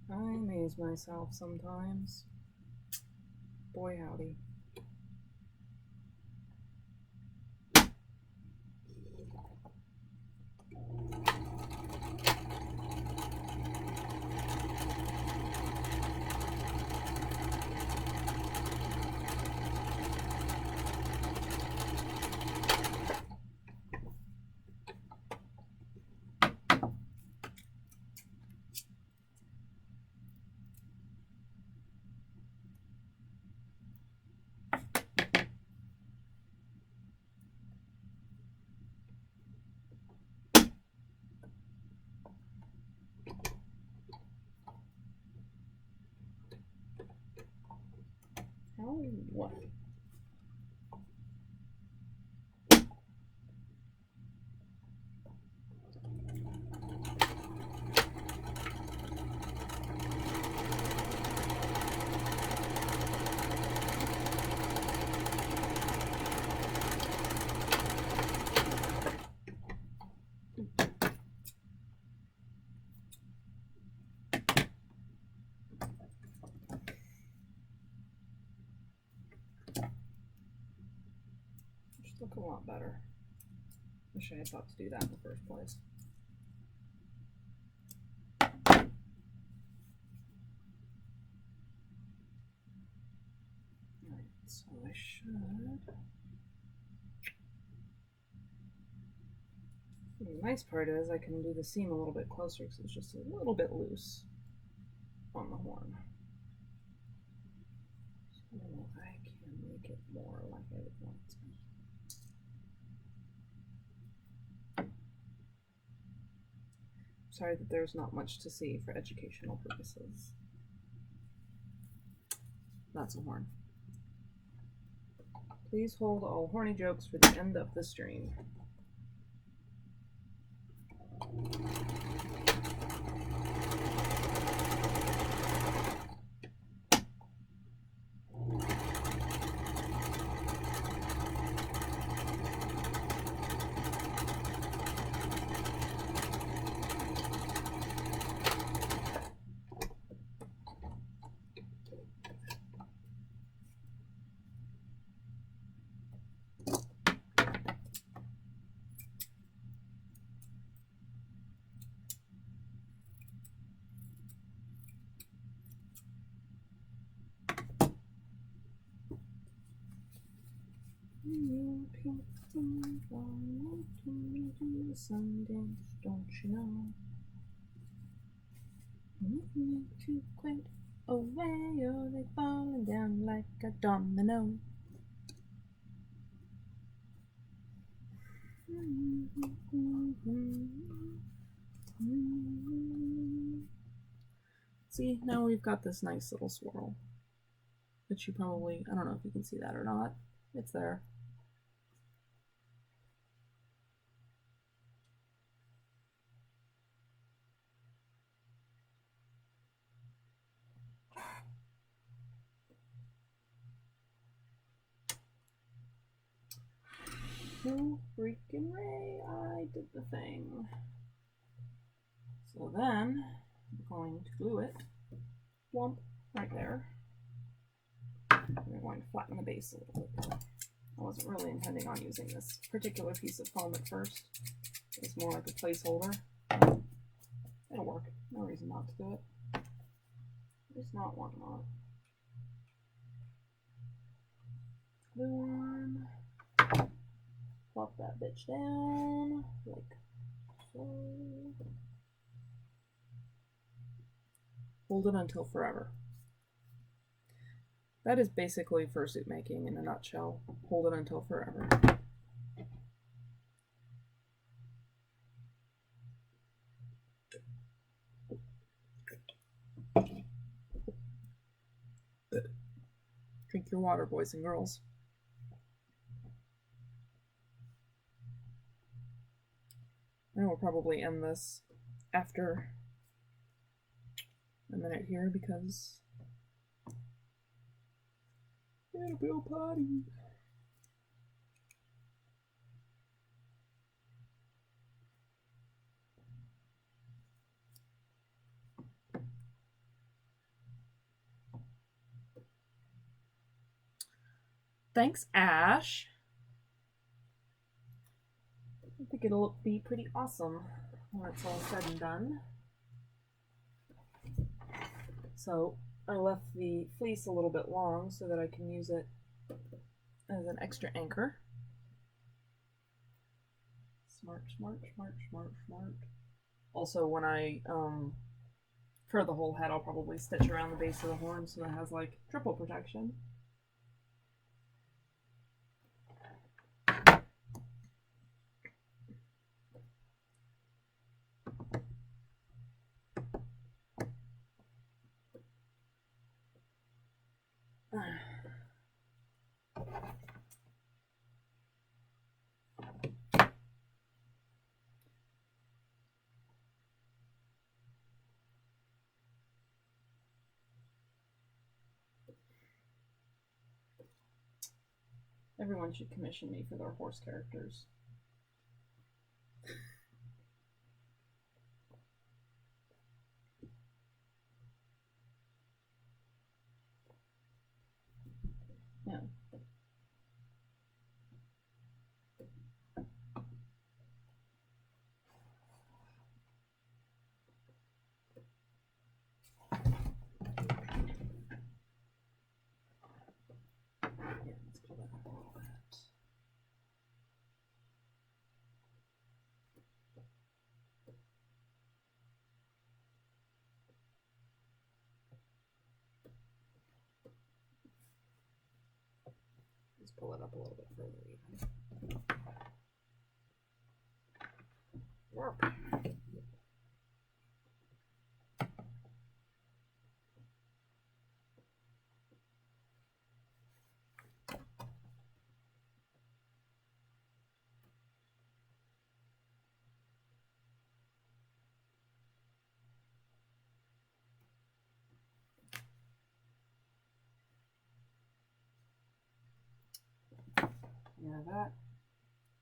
S1: I amaze myself sometimes. Boy howdy. How? What? Just look a lot better. Wish I had thought to do that in the first place. Alright, so I should. The nice part is I can do the seam a little bit closer because it's just a little bit loose on the horn. So I can make it more like I would want it to be. Sorry that there's not much to see for educational purposes. That's a horn. Please hold all horny jokes for the end of the stream. Sundance, don't you know? Moving too quite away, or they falling down like a domino. See, now we've got this nice little swirl. Which you probably, I don't know if you can see that or not. It's there. No freaking way, I did the thing. So then, I'm going to glue it, plump, right there. We're going to flatten the base a little bit. I wasn't really intending on using this particular piece of foam at first. It's more like a placeholder. It'll work. No reason not to do it. Just not one not. Glue on. Plop that bitch down like so. Hold it until forever. That is basically fursuit making in a nutshell. Hold it until forever. Drink your water, boys and girls. And we'll probably end this after a minute here because it'll be a party. Thanks, Ash. I think it'll be pretty awesome when it's all said and done. So I left the fleece a little bit long so that I can use it as an extra anchor. Smart, smart, smart, smart, smart. Also, when I, for the whole head, I'll probably stitch around the base of the horn so it has like triple protection. Everyone should commission me for their horse characters. Yeah. Let's pull that up a little bit. Let's pull it up a little bit further even. Warp. Yeah,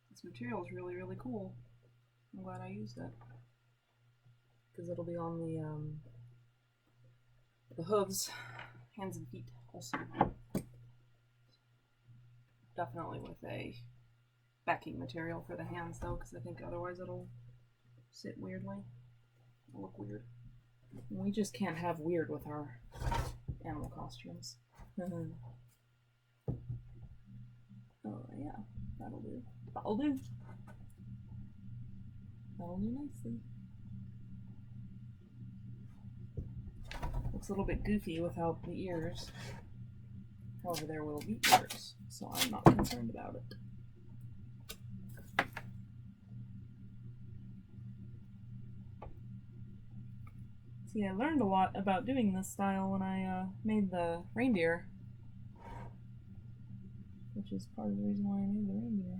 S1: this material is really, really cool. I'm glad I used it. Because it'll be on the hooves, hands and feet also. Definitely with a backing material for the hands though, because I think otherwise it'll sit weirdly. It'll look weird. We just can't have weird with our animal costumes. Oh yeah, that'll do. That'll do. That'll do nicely. Looks a little bit goofy without the ears. However, there will be ears, so I'm not concerned about it. See, I learned a lot about doing this style when I made the reindeer. Which is part of the reason why I made the reindeer.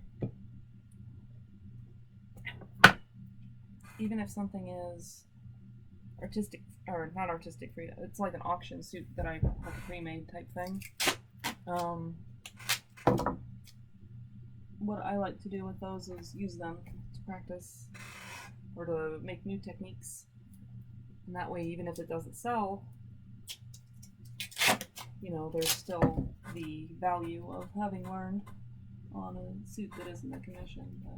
S1: Even if something is artistic, or not artistic free, it's like an auction suit that I like a pre-made type thing. What I like to do with those is use them to practice or to make new techniques. And that way, even if it doesn't sell, you know, there's still the value of having learned on a suit that isn't a commission. But